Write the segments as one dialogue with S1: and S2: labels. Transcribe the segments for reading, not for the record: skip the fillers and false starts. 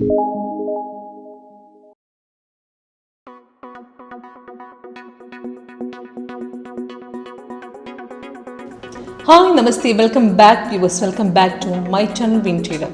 S1: हाय नमस्ते, welcome back viewers, welcome back to my channel win trader.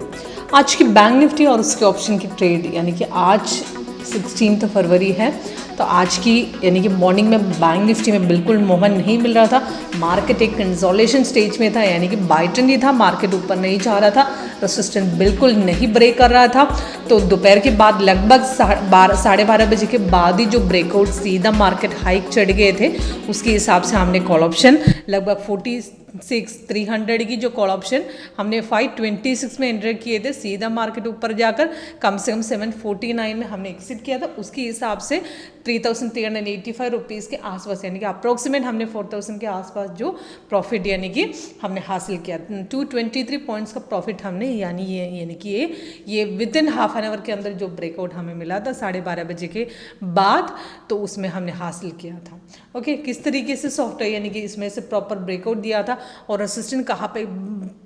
S1: आज की bank Nifty और उसके ऑप्शन की ट्रेड यानी कि आज 16 फरवरी है, तो आज की यानी कि मॉर्निंग में बैंक निफ्टी में बिल्कुल मोहन नहीं मिल रहा था। मार्केट एक कंसोलिडेशन स्टेज में था, यानी कि बाय ट्रेंड ही था, मार्केट ऊपर नहीं जा रहा था, रेसिस्टेंस बिल्कुल नहीं ब्रेक कर रहा था। तो दोपहर के बाद लगभग 12:30 बजे के बाद ही जो ब्रेकआउट सीधा मार्केट हाइक चढ़ गए थे, उसके हिसाब से हमने कॉल ऑप्शन लगभग 46,300 की जो कॉल ऑप्शन हमने 526 में एंटर किए थे, सीधा मार्केट ऊपर जाकर कम से कम 749 में हमने एग्जिट किया था। उसके हिसाब से 3,385 रुपीज़ के आसपास यानी कि अप्रोक्सीमेट हमने 4,000 के आसपास जो प्रॉफिट यानी कि हमने हासिल किया। 223 पॉइंट्स का प्रॉफिट हमने यानी कि ये with in half an hour के अंदर जो ब्रेकआउट हमें मिला था 12:30 बजे के बाद, तो उसमें हमने हासिल किया था। ओके, किस तरीके से सॉफ्टवेयर यानी कि इसमें से प्रॉपर ब्रेकआउट दिया था और रेसिस्टेंस कहाँ पे,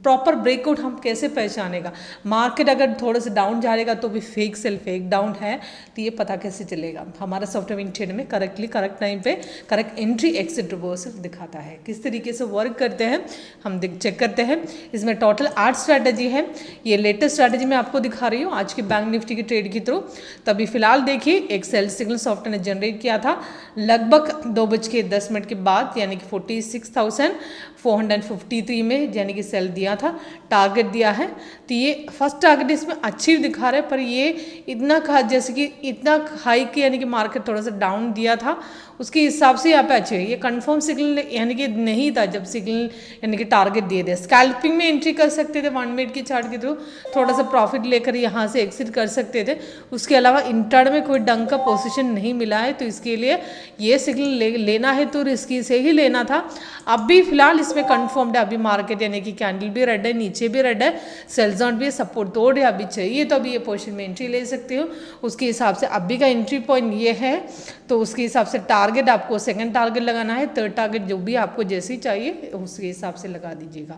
S1: प्रॉपर ब्रेकआउट हम कैसे पहचानेगा। मार्केट अगर थोड़ा सा डाउन जाएगा तो भी फेक सेल फेक डाउन है, तो ये पता कैसे चलेगा। हमारा सॉफ्टवेयर विन ट्रेड में करेक्टली करेक्ट टाइम पे करेक्ट एंट्री एक्सिट रिवर्सल दिखाता है। किस तरीके से वर्क करते हैं हम चेक करते हैं। इसमें टोटल 8 स्ट्रैटेजी है। ये लेटेस्ट स्ट्रैटेजी मैं आपको दिखा रही हूँ आज की बैंक निफ्टी की ट्रेड के थ्रू। तभी फिलहाल देखिए एक सेल सिग्नल सॉफ्टवेयर ने जनरेट किया था लगभग 2:10 के बाद, यानी कि 46,453 में यानी कि सेल दिया था, टारगेट दिया है। तो ये फर्स्ट टारगेट इसमें अच्छी दिखा रहा है, पर ये इतना जैसे कि इतना हाई के यानी कि मार्केट थोड़ा सा डाउन दिया था, उसके हिसाब से यहाँ पे अच्छे ये कंफर्म सिग्नल यानी कि नहीं था जब सिग्नल यानी कि टारगेट दिए थे। स्कैल्पिंग में एंट्री कर सकते थे 1 मिनट की चार्ट के थ्रू, थोड़ा सा प्रॉफिट लेकर यहाँ से एग्जिट कर सकते थे। उसके अलावा इंट्राडे में कोई ढंग का पोजीशन नहीं मिला है, तो इसके लिए ये सिग्नल लेना है तो रिस्की से ही लेना था। अभी फिलहाल इसमें कंफर्म्ड है, अभी मार्केट यानी कि कैंडल भी रेड है, नीचे भी रेड है, सेल जोन भी सपोर्ट तोड़ है, अभी चाहिए तो अभी ये पोजीशन में एंट्री ले सकते हो। उसके हिसाब से अभी का एंट्री पॉइंट ये है, तो उसके हिसाब से टारगेट आपको सेकंड टारगेट लगाना है, थर्ड टारगेट जो भी आपको जैसे चाहिए उसके हिसाब से लगा दीजिएगा।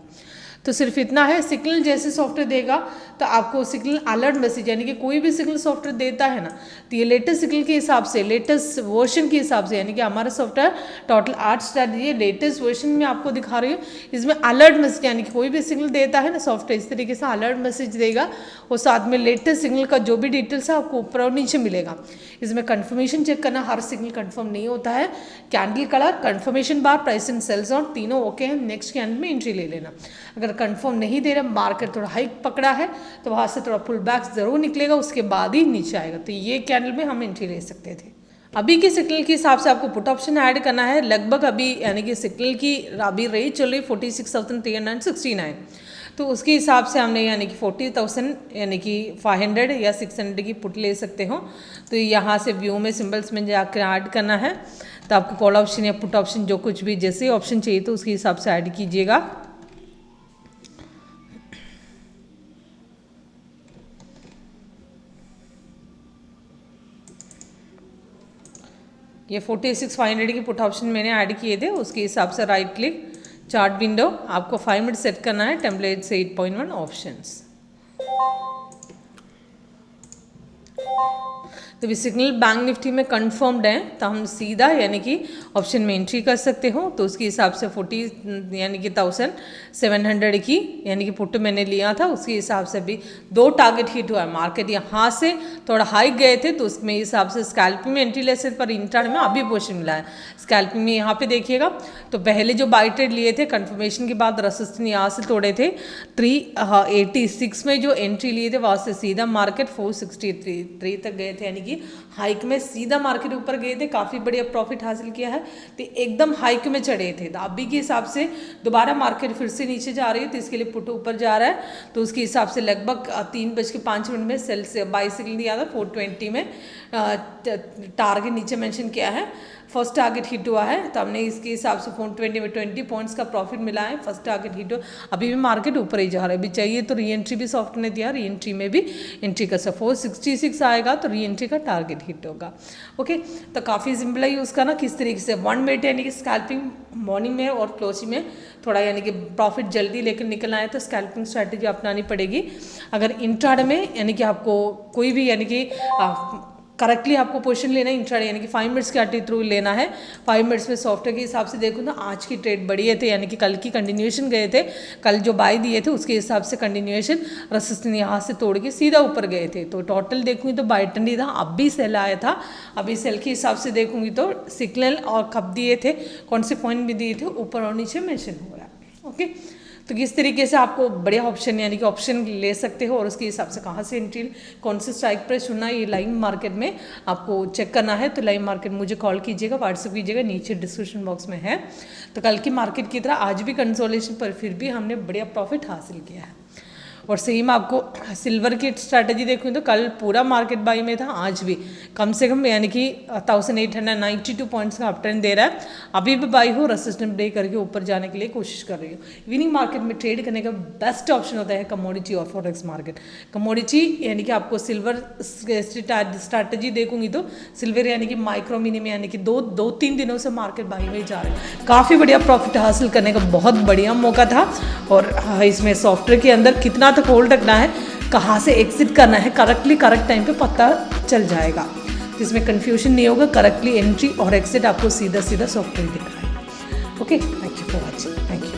S1: तो सिर्फ इतना है, सिग्नल जैसे सॉफ्टवेयर देगा तो आपको सिग्नल अलर्ट मैसेज यानी कि कोई भी सिग्नल सॉफ्टवेयर देता है ना, तो ये लेटेस्ट सिग्नल के हिसाब से, लेटेस्ट वर्जन के हिसाब से, यानी कि हमारा सॉफ्टवेयर टोटल 8 स्ट्रैटेजी है, लेटेस्ट वर्जन में आपको दिखा रही हूँ। इसमें अलर्ट मैसेज यानी कि कोई भी सिग्नल देता है ना सॉफ्टवेयर, इस तरीके से अलर्ट मैसेज देगा और साथ में लेटेस्ट सिग्नल का जो भी डिटेल्स है आपको ऊपर और नीचे मिलेगा। इसमें कंफर्मेशन चेक करना, हर सिग्नल कंफर्म नहीं होता है। Candle colour, confirmation bar, price and sales on तीनों ओके हैं, नेक्स्ट कैंडल में एंट्री ले लेना। अगर कंफर्म नहीं दे रहा, मार्केट थोड़ा हाइक पकड़ा है, तो वहाँ से थोड़ा पुल बैक जरूर निकलेगा, उसके बाद ही नीचे आएगा, तो ये कैंडल में हम एंट्री ले सकते थे। अभी के सिग्नल के हिसाब से आपको पुट ऑप्शन ऐड करना है। लगभग अभी यानी कि सिग्नल की अभी रेंज चल रही 46,369, तो उसके हिसाब से हमने यानी कि 40,000 यानी कि 500 या 600 की पुट ले सकते हो। तो यहाँ से व्यू में सिंबल्स में जाकर ऐड करना है, तो आपको कॉल ऑप्शन या पुट ऑप्शन जो कुछ भी जैसे ऑप्शन चाहिए तो उसके हिसाब से ऐड कीजिएगा। ये 46,500 की पुट ऑप्शन मैंने ऐड किए थे, उसके हिसाब से राइट क्लिक, चार्ट विंडो, आपको 5 मिनट सेट करना है, टेम्पलेट से 8.1 ऑप्शंस। तो भी सिग्नल बैंक निफ्टी में कंफर्म्ड है, तो हम सीधा यानी कि ऑप्शन में एंट्री कर सकते हो। तो उसके हिसाब से 40 यानी कि 1,700 की यानी कि पुट मैंने लिया था, उसके हिसाब से भी 2 टारगेट हिट हुआ है। मार्केट यहाँ से थोड़ा हाइक गए थे, तो उसमें हिसाब से स्कैल्पिंग में एंट्री ले सकते, पर इंट्राडे में अभी पोजीशन मिला है। स्कैल्पिंग में यहाँ पे देखिएगा, तो पहले जो बाय ट्रेड लिए थे कंफर्मेशन के बाद रेसिस्टेंस यहाँ से तोड़े थे 386 में, जो एंट्री लिए थे वहाँ से सीधा मार्केट 463 तक गए थे, यानी कि हाइक में सीधा मार्केट ऊपर गए थे, काफ़ी बढ़िया प्रॉफिट हासिल किया है। तो एकदम हाइक में चढ़े थे, तो अभी के हिसाब से दोबारा मार्केट फिर से नीचे जा रही है, तो इसके लिए पुट ऊपर जा रहा है। तो उसके हिसाब से लगभग 3:05 में सेल से बाय सिग्नल दिया था 420 में, टारगेट नीचे मेंशन किया है, फर्स्ट टारगेट हिट हुआ है, तो हमने इसके हिसाब से 420 में 20 पॉइंट्स का प्रॉफिट मिला है। फर्स्ट टारगेट हिट हुआ, अभी भी मार्केट ऊपर ही जा रहा है, अभी चाहिए तो री एंट्री भी सॉफ्ट ने दिया, री एंट्री में भी एंट्री कर सकते। 466 आएगा तो री एंट्री का टारगेट हिट होगा। ओके, तो काफ़ी सिंपल है उसका ना, किस तरीके से 1 मिनट यानी कि स्कैल्पिंग मॉर्निंग में और क्लोजिंग में थोड़ा यानी कि प्रॉफिट जल्दी लेकर निकलना है तो स्कैल्पिंग स्ट्रैटेजी अपनानी पड़ेगी। अगर इंट्राडे में यानी कि आपको कोई भी यानी कि करेक्टली आपको पोजीशन लेना है इंट्राडे यानी कि 5 मिनट्स के आर्टी थ्रू लेना है। 5 मिनट्स में सॉफ्टवेयर के हिसाब से देखो ना, आज की ट्रेड बढ़िए थे यानी कि कल की कंटिन्यूएशन गए थे, कल जो बाय दिए थे उसके हिसाब से कंटिन्यूएशन रेजिस्टेंस यहाँ से तोड़ के सीधा ऊपर गए थे। तो टोटल देखूंगी तो बाय ट्रेंड ही था, अब भी सेल आया था। अभी सेल के हिसाब से देखूंगी तो सिग्नल और कब दिए थे, कौन से पॉइंट भी दिए थे, ऊपर और नीचे मेंशन हो रहा है। ओके, तो किस तरीके से आपको बढ़िया ऑप्शन यानी कि ऑप्शन ले सकते हो और उसके हिसाब से कहाँ से एंट्री, कौन से स्ट्राइक प्राइस चुनना, ये लाइव मार्केट में आपको चेक करना है। तो लाइव मार्केट मुझे कॉल कीजिएगा, व्हाट्सएप कीजिएगा, नीचे डिस्क्रिप्शन बॉक्स में है। तो कल की मार्केट की तरह आज भी कंसोलिडेशन पर फिर भी हमने बढ़िया प्रॉफिट हासिल किया है। और सेम आपको सिल्वर की स्ट्रैटेजी देखूँ तो कल पूरा मार्केट बाई में था, आज भी कम से कम यानी कि 1892 पॉइंट्स का अप ट्रेंड दे रहा है। अभी भी बाई हो, रेजिस्टेंस ब्रेक करके ऊपर जाने के लिए कोशिश कर रही हूँ। इवनिंग मार्केट में ट्रेड करने का बेस्ट ऑप्शन होता है कमोडिटी और फॉरेक्स मार्केट। कमोडिटी यानी कि आपको सिल्वर स्ट्रैटेजी देखूंगी तो सिल्वर यानी कि माइक्रो मिनी में यानी कि दो तीन दिनों से मार्केट बाई में जा रहे हैं, काफ़ी बढ़िया प्रॉफिट हासिल करने का बहुत बढ़िया मौका था। और इसमें सॉफ्टवेयर के अंदर कितना तक होल्ड रखना है, कहाँ से एग्जिट करना है, करेक्टली करेक्ट टाइम पे पता चल जाएगा। तो इसमें कंफ्यूजन नहीं होगा, करेक्टली एंट्री और एग्जिट आपको सीधा सीधा सॉफ्टवेयर दिखाएगा। Okay, thank you for watching, thank you.